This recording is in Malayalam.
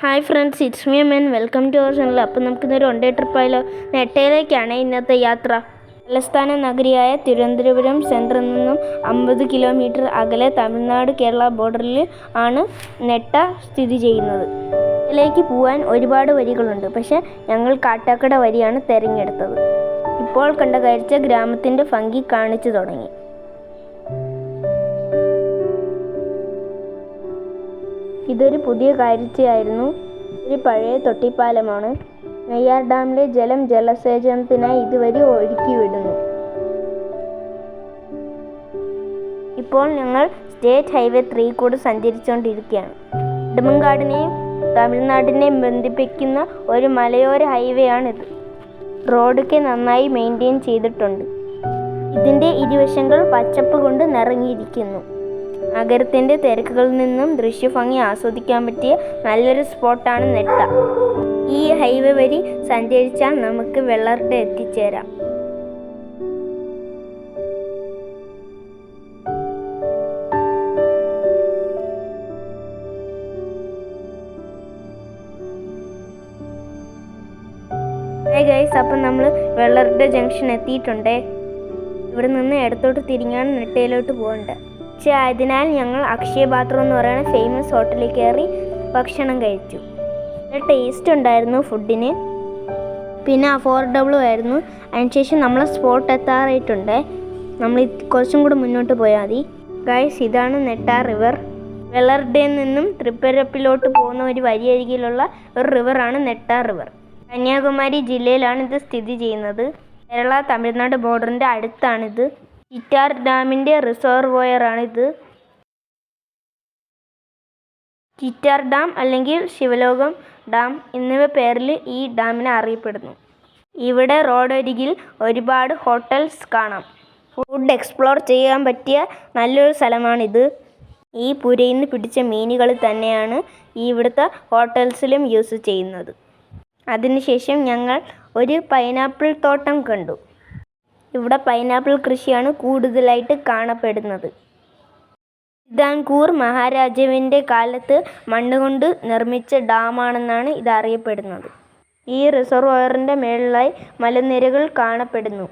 ഹായ് ഫ്രണ്ട്സ്, ഇറ്റ്സ് മീ മെൻ. Welcome to our channel. അപ്പോൾ നമുക്കിന്നൊരു വൺ ഡേ ട്രിപ്പായാലോ. നെട്ടയിലേക്കാണ് ഇന്നത്തെ യാത്ര. തലസ്ഥാന നഗരിയായ തിരുവനന്തപുരം സെൻറ്ററിൽ നിന്നും 50 കിലോമീറ്റർ അകലെ തമിഴ്നാട് കേരള ബോർഡറിൽ ആണ് നെട്ട സ്ഥിതി ചെയ്യുന്നത്. നെട്ടയിലേക്ക് പോകാൻ ഒരുപാട് വരികളുണ്ട്, പക്ഷേ ഞങ്ങൾ കാട്ടാക്കട വരിയാണ് തിരഞ്ഞെടുത്തത്. ഇപ്പോൾ കണ്ട കാഴ്ച ഗ്രാമത്തിൻ്റെ ഭംഗി കാണിച്ചു തുടങ്ങി. ഇതൊരു പുതിയ കാഴ്ചയായിരുന്നു. ഒരു പഴയ തൊട്ടിപ്പാലമാണ്. നെയ്യാർ ഡാമിലെ ജലം ജലസേചനത്തിനായി ഇതുവഴി ഒഴുക്കിവിടുന്നു. ഇപ്പോൾ ഞങ്ങൾ സ്റ്റേറ്റ് ഹൈവേ 3 കൂടെ സഞ്ചരിച്ചുകൊണ്ടിരിക്കുകയാണ്. നെടുമങ്ങാടിനെയും തമിഴ്നാടിനെയും ബന്ധിപ്പിക്കുന്ന ഒരു മലയോര ഹൈവേ ആണിത്. റോഡൊക്കെ നന്നായി മെയിൻറ്റെയിൻ ചെയ്തിട്ടുണ്ട്. ഇതിൻ്റെ ഇരുവശങ്ങൾ പച്ചപ്പ് കൊണ്ട് നിറഞ്ഞിരിക്കുന്നു. നഗരത്തിൻ്റെ തിരക്കുകളിൽ നിന്നും ദൃശ്യഭംഗി ആസ്വദിക്കാൻ പറ്റിയ നല്ലൊരു സ്പോട്ടാണ് നെട്ട. ഈ ഹൈവേ വഴി സഞ്ചരിച്ചാൽ നമുക്ക് വെള്ളർടെ എത്തിച്ചേരാം. ഹായ് ഗൈസ്, അപ്പം നമ്മൾ വെള്ളർടെ ജംഗ്ഷൻ എത്തിയിട്ടുണ്ടേ. ഇവിടെ നിന്ന് ഇടത്തോട്ട് തിരിഞ്ഞാണ് നെട്ടയിലോട്ട് പോകേണ്ടത്. ആയതിനാൽ ഞങ്ങൾ അക്ഷയ ബാത്റൂം എന്ന് പറയുന്ന ഫേമസ് ഹോട്ടലിൽ കയറി ഭക്ഷണം കഴിച്ചു. നല്ല ടേസ്റ്റ് ഉണ്ടായിരുന്നു ഫുഡിന്, പിന്നെ അഫോർഡബിളും ആയിരുന്നു. അതിനുശേഷം നമ്മൾ സ്പോട്ട് എത്താറായിട്ടുണ്ട്. നമ്മൾ കുറച്ചും കൂടെ മുന്നോട്ട് പോയാൽ മതി. ഗൈസ്, ഇതാണ് നെട്ട റിവർ. വെള്ളർഡയിൽ നിന്നും തൃപ്പരപ്പിലോട്ട് പോകുന്ന ഒരു വരിയരികിലുള്ള ഒരു റിവറാണ് നെട്ട റിവർ. കന്യാകുമാരി ജില്ലയിലാണ് ഇത് സ്ഥിതി ചെയ്യുന്നത്. കേരള തമിഴ്നാട് ബോർഡറിൻ്റെ അടുത്താണിത്. ചിറ്റാർ ഡാമിൻ്റെ റിസർവോയറാണിത്. ചിറ്റാർ ഡാം അല്ലെങ്കിൽ ശിവലോകം ഡാം എന്നിവ പേരിൽ ഈ ഡാമിനെ അറിയപ്പെടുന്നു. ഇവിടെ റോഡരികിൽ ഒരുപാട് ഹോട്ടൽസ് കാണാം. ഫുഡ് എക്സ്പ്ലോർ ചെയ്യാൻ പറ്റിയ നല്ലൊരു സ്ഥലമാണിത്. ഈ പുരയിൽ നിന്ന് പിടിച്ച മീനുകൾ തന്നെയാണ് ഇവിടുത്തെ ഹോട്ടൽസിലും യൂസ് ചെയ്യുന്നത്. അതിനുശേഷം ഞങ്ങൾ ഒരു പൈനാപ്പിൾ തോട്ടം കണ്ടു. ഇവിടെ പൈനാപ്പിൾ കൃഷിയാണ് കൂടുതലായിട്ട് കാണപ്പെടുന്നത്. തിരുവിതാംകൂർ മഹാരാജാവിൻ്റെ കാലത്ത് മണ്ണുകൊണ്ട് നിർമ്മിച്ച ഡാമാണെന്നാണ് ഇത് അറിയപ്പെടുന്നത്. ഈ റിസർവോയറിൻ്റെ മേളിലായി മലനിരകൾ കാണപ്പെടുന്നു.